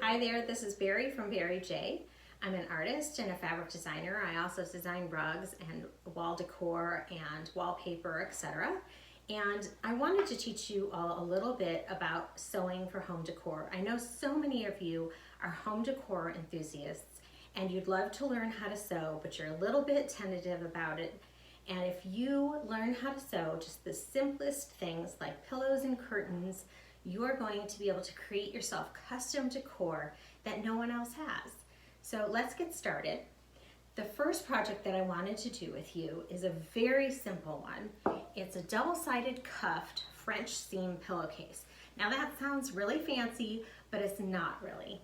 Hi there, this is Barry from Barry J. I'm an artist and a fabric designer. I also design rugs and wall decor and wallpaper, etc. And I wanted to teach you all a little bit about sewing for home decor. I know so many of you are home decor enthusiasts and you'd love to learn how to sew, but you're a little bit tentative about it. And if you learn how to sew just the simplest things like pillows and curtains, you are going to be able to create yourself custom decor that no one else has. So let's get started. The first project that I wanted to do with you is a very simple one. It's a double-sided cuffed French seam pillowcase. Now that sounds really fancy, but it's not really.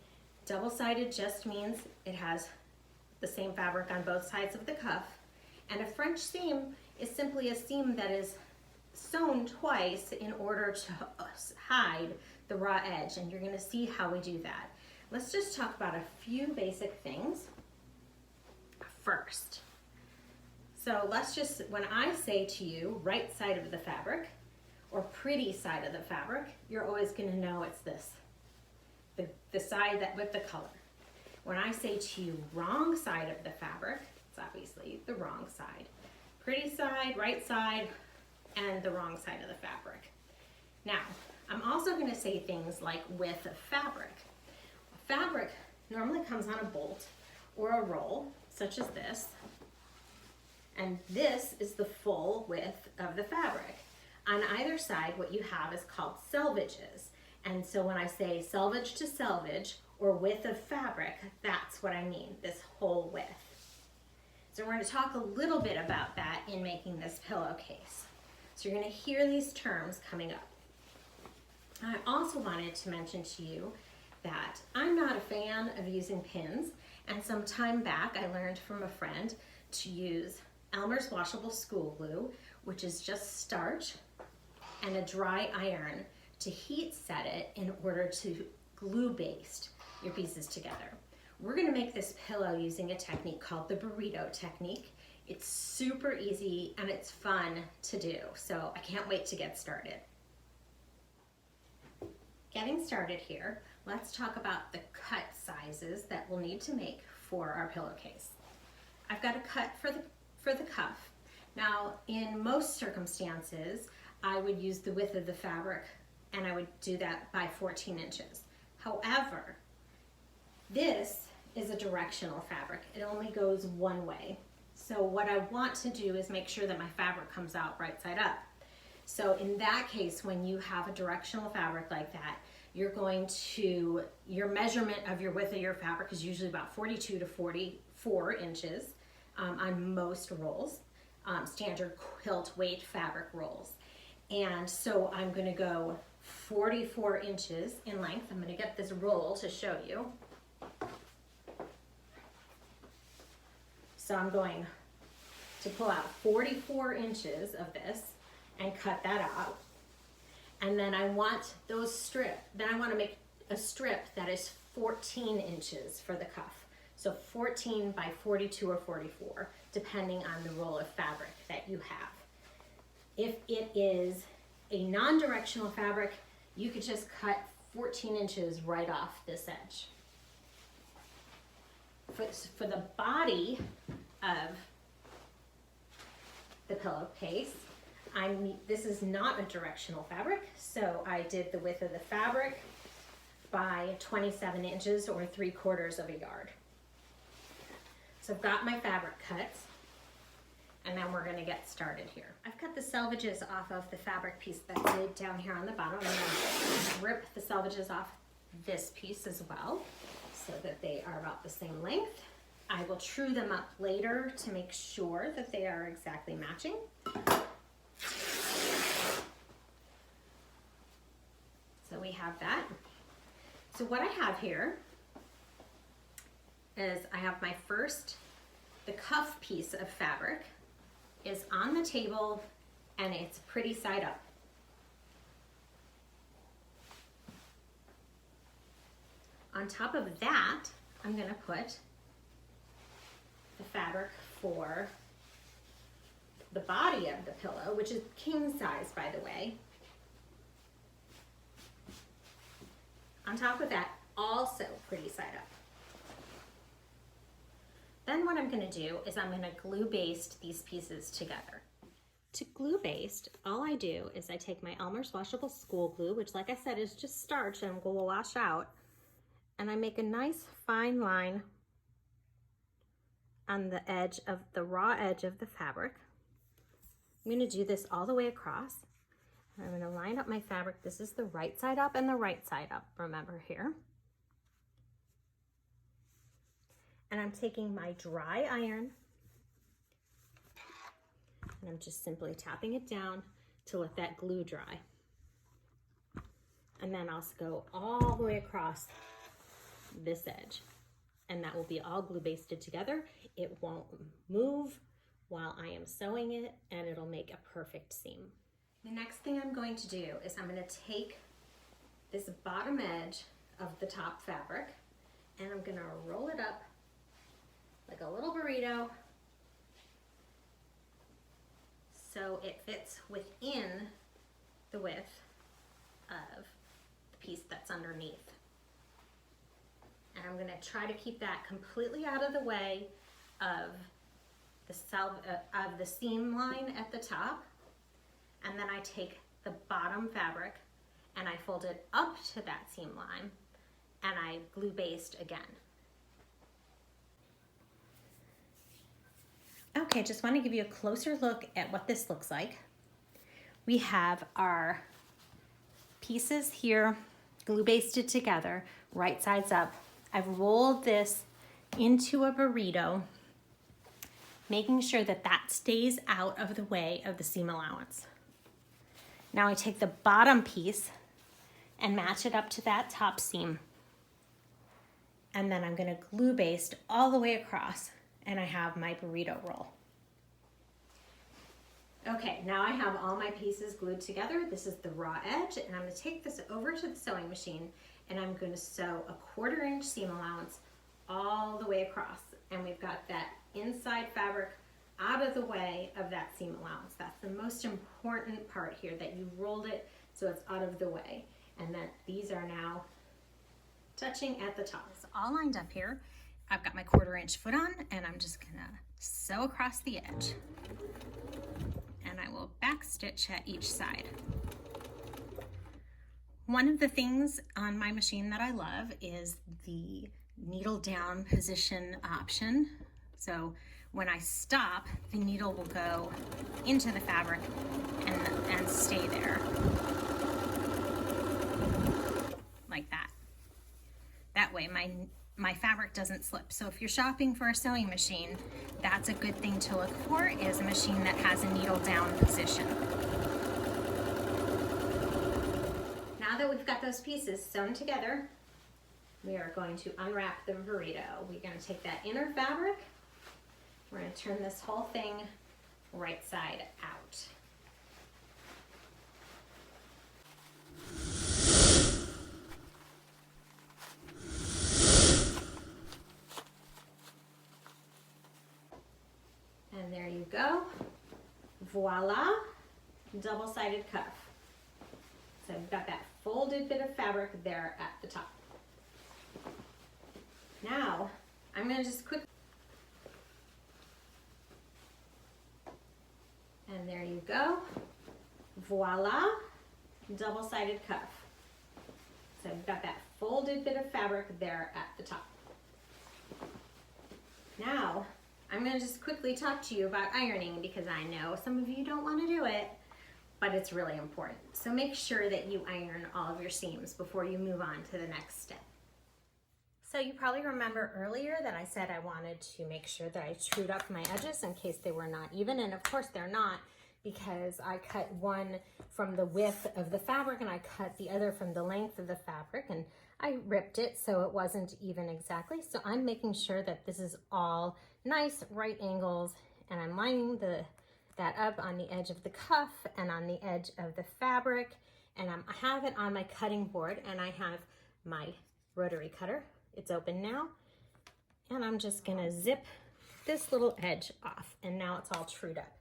Double-sided just means it has the same fabric on both sides of the cuff, and a French seam is simply a seam that is sewn twice in order to hide the raw edge, and you're going to see how we do that. Let's just talk about a few basic things first. So let's just, when I say to you right side of the fabric or pretty side of the fabric, you're always going to know it's this, the side that with the color. When I say to you wrong side of the fabric, it's obviously the wrong side. Pretty side, right side, and the wrong side of the fabric. Now, I'm also going to say things like width of fabric. Fabric normally comes on a bolt or a roll, such as this, and this is the full width of the fabric. On either side, what you have is called selvages. And so when I say selvage to selvage or width of fabric, that's what I mean, this whole width. So we're going to talk a little bit about that in making this pillowcase. So you're going to hear these terms coming up. I also wanted to mention to you that I'm not a fan of using pins, and some time back I learned from a friend to use Elmer's washable school glue, which is just starch and a dry iron to heat set it in order to glue baste your pieces together. We're going to make this pillow using a technique called the burrito technique. It's super easy and it's fun to do, so I can't wait to get started. Getting started here, let's talk about the cut sizes that we'll need to make for our pillowcase. I've got a cut for the cuff. Now, in most circumstances, I would use the width of the fabric and I would do that by 14 inches. However, this is a directional fabric. It only goes one way. So what I want to do is make sure that my fabric comes out right side up. So in that case, when you have a directional fabric like that, you're going to, your measurement of your width of your fabric is usually about 42 to 44 inches on most rolls, standard quilt weight fabric rolls. And so I'm going to go 44 inches in length. I'm going to get this roll to show you. So I'm going to pull out 44 inches of this and cut that out. And then I want I want to make a strip that is 14 inches for the cuff. So 14 by 42 or 44, depending on the roll of fabric that you have. If it is a non-directional fabric, you could just cut 14 inches right off this edge. For the body of the pillowcase, this is not a directional fabric, so I did the width of the fabric by 27 inches or 3/4 of a yard. So I've got my fabric cuts, and then we're going to get started here. I've cut the selvages off of the fabric piece that's laid down here on the bottom. I'm going to rip the selvages off this piece as well, so that they are about the same length. I will true them up later to make sure that they are exactly matching. So we have that. So what I have here is I have my the cuff piece of fabric is on the table and it's pretty side up. On top of that, I'm going to put the fabric for the body of the pillow, which is king size, by the way. On top of that, also pretty side up. Then what I'm gonna do is I'm gonna glue baste these pieces together. To glue baste, all I do is I take my Elmer's washable school glue, which like I said is just starch and will wash out, and I make a nice fine line on the edge of the raw edge of the fabric. I'm gonna do this all the way across. I'm gonna line up my fabric. This is the right side up and the right side up, remember here. And I'm taking my dry iron and I'm just simply tapping it down to let that glue dry. And then I'll go all the way across this edge, and that will be all glue basted together. It won't move while I am sewing it, and it'll make a perfect seam. The next thing I'm going to do is I'm going to take this bottom edge of the top fabric and I'm going to roll it up like a little burrito so it fits within the width of the piece that's underneath. And I'm gonna try to keep that completely out of the way of the seam line at the top. And then I take the bottom fabric and I fold it up to that seam line and I glue baste again. Okay, just want to give you a closer look at what this looks like. We have our pieces here glue basted together, right sides up. I've rolled this into a burrito, making sure that that stays out of the way of the seam allowance. Now I take the bottom piece and match it up to that top seam. And then I'm gonna glue baste all the way across, and I have my burrito roll. Okay, now I have all my pieces glued together. This is the raw edge, and I'm gonna take this over to the sewing machine, and I'm gonna sew a 1/4 inch seam allowance all the way across. And we've got that inside fabric out of the way of that seam allowance. That's the most important part here, that you rolled it so it's out of the way, and that these are now touching at the top. It's all lined up here. I've got my 1/4 inch foot on, and I'm just gonna sew across the edge. And I will back stitch at each side. One of the things on my machine that I love is the needle down position option. So when I stop, the needle will go into the fabric and stay there. Like that. That way my fabric doesn't slip. So if you're shopping for a sewing machine, that's a good thing to look for, is a machine that has a needle down position. Now that we've got those pieces sewn together, we are going to unwrap the burrito. We're going to take that inner fabric, we're going to turn this whole thing right side out. And there you go. Voila, double-sided cuff. So we've got that folded bit of fabric there at the top. Now, I'm gonna just quick, and there you go. Voila, double-sided cuff. So we've got that folded bit of fabric there at the top. Now, I'm gonna just quickly talk to you about ironing, because I know some of you don't wanna do it, but it's really important. So make sure that you iron all of your seams before you move on to the next step. So you probably remember earlier that I said I wanted to make sure that I trued up my edges in case they were not even, and of course they're not, because I cut one from the width of the fabric and I cut the other from the length of the fabric, and I ripped it so it wasn't even exactly. So I'm making sure that this is all nice right angles, and I'm lining that up on the edge of the cuff and on the edge of the fabric, and I have it on my cutting board, and I have my rotary cutter. It's open now, and I'm just gonna zip this little edge off, and now it's all trued up.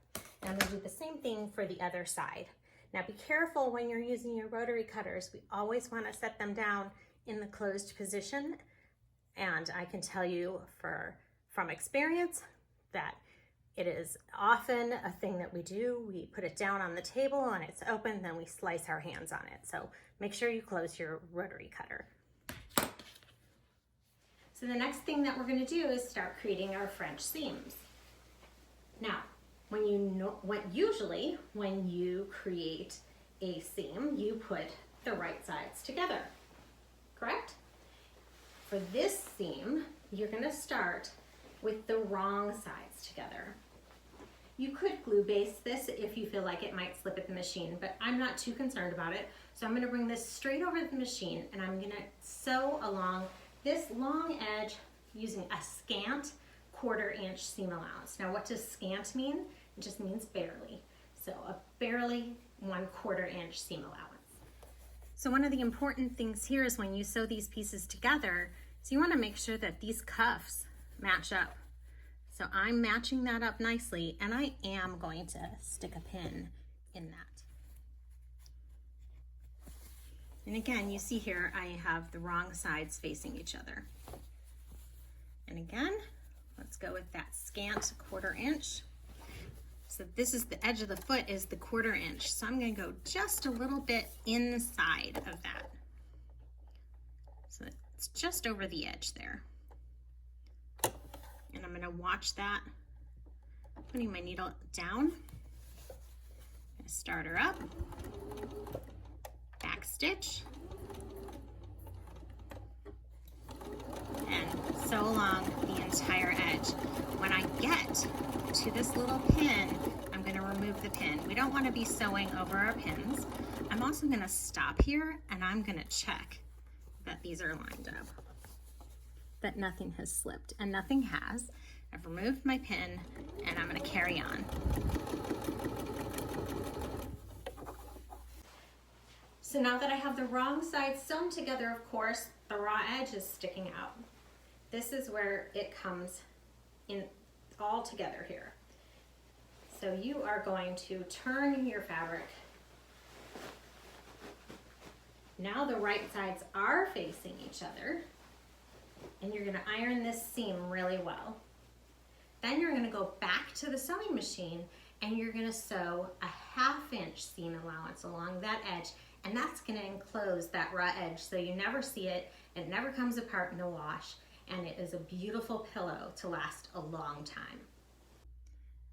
And I'm gonna do the same thing for the other side. Now be careful when you're using your rotary cutters. We always wanna set them down in the closed position. And I can tell you from experience that it is often a thing that we do. We put it down on the table and it's open, then we slice our hands on it. So make sure you close your rotary cutter. So the next thing that we're going to do is start creating our French seams. Now, usually when you create a seam, you put the right sides together, correct? For this seam, you're going to start with the wrong sides together. You could glue base this if you feel like it might slip at the machine, but I'm not too concerned about it. So I'm going to bring this straight over to the machine and I'm going to sew along this long edge using a scant 1/4 inch seam allowance. Now what does scant mean? It just means barely. So a barely 1/4 inch seam allowance. So one of the important things here is when you sew these pieces together, so you want to make sure that these cuffs match up. So I'm matching that up nicely, and I am going to stick a pin in that. And again, you see here, I have the wrong sides facing each other. And again, let's go with that scant 1/4 inch. So this is the edge of the foot is the 1/4 inch. So I'm going to go just a little bit inside of that. So it's just over the edge there. And I'm going to watch that, putting my needle down. I'm going to start her up, back stitch, and sew along the entire edge. When I get to this little pin, I'm going to remove the pin. We don't want to be sewing over our pins. I'm also going to stop here and I'm going to check that these are lined up, that nothing has slipped, and nothing has. I've removed my pin and I'm going to carry on. So now that I have the wrong side sewn together, of course, the raw edge is sticking out. This is where it comes in all together here. So you are going to turn your fabric. Now the right sides are facing each other, and you're going to iron this seam really well. Then you're going to go back to the sewing machine and you're going to sew a 1/2 inch seam allowance along that edge, and that's going to enclose that raw edge so you never see it, it never comes apart in the wash, and it is a beautiful pillow to last a long time.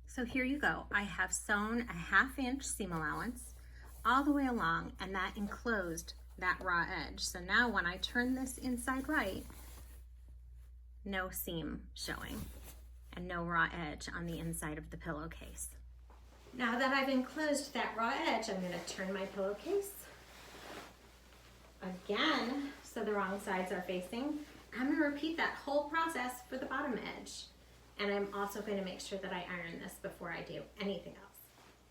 So here you go. I have sewn a 1/2 inch seam allowance all the way along, and that enclosed that raw edge. So now when I turn this inside right, no seam showing and no raw edge on the inside of the pillowcase. Now that I've enclosed that raw edge, I'm going to turn my pillowcase again so the wrong sides are facing. I'm going to repeat that whole process for the bottom edge. And I'm also going to make sure that I iron this before I do anything else.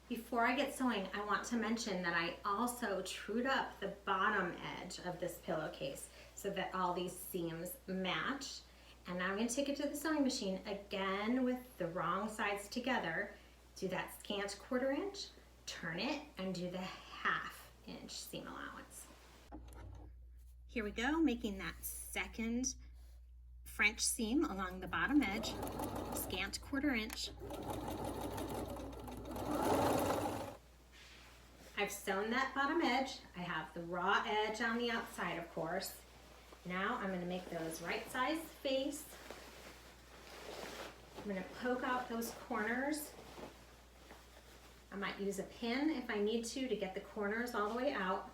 Before I get sewing, I want to mention that I also trued up the bottom edge of this pillowcase so that all these seams match. And now I'm going to take it to the sewing machine again with the wrong sides together. Do that scant 1/4 inch, turn it, and do the 1/2 inch seam allowance. Here we go, making that second French seam along the bottom edge, scant 1/4 inch. I've sewn that bottom edge. I have the raw edge on the outside, of course. Now I'm going to make those right sides face. I'm going to poke out those corners. I might use a pin if I need to get the corners all the way out.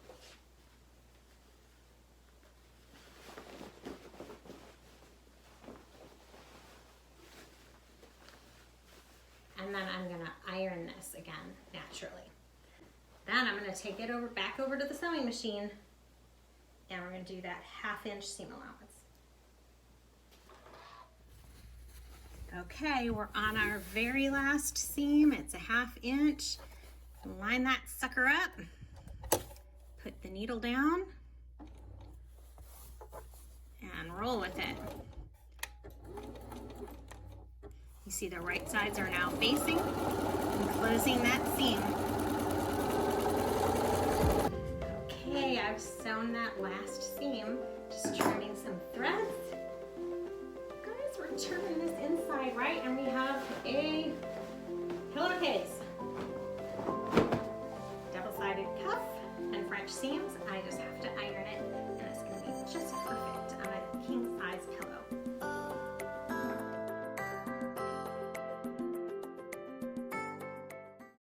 And then I'm going to iron this again naturally. Then I'm going to take it back over to the sewing machine, and we're going to do that 1/2 inch seam allowance. Okay, we're on our very last seam. It's a 1/2 inch. Line that sucker up. Put the needle down and roll with it. You see the right sides are now facing and closing that seam. Okay, I've sewn that last seam, just trimming some threads. Guys, we're turning this inside right, and we have a pillowcase. Double-sided cuff and French seams.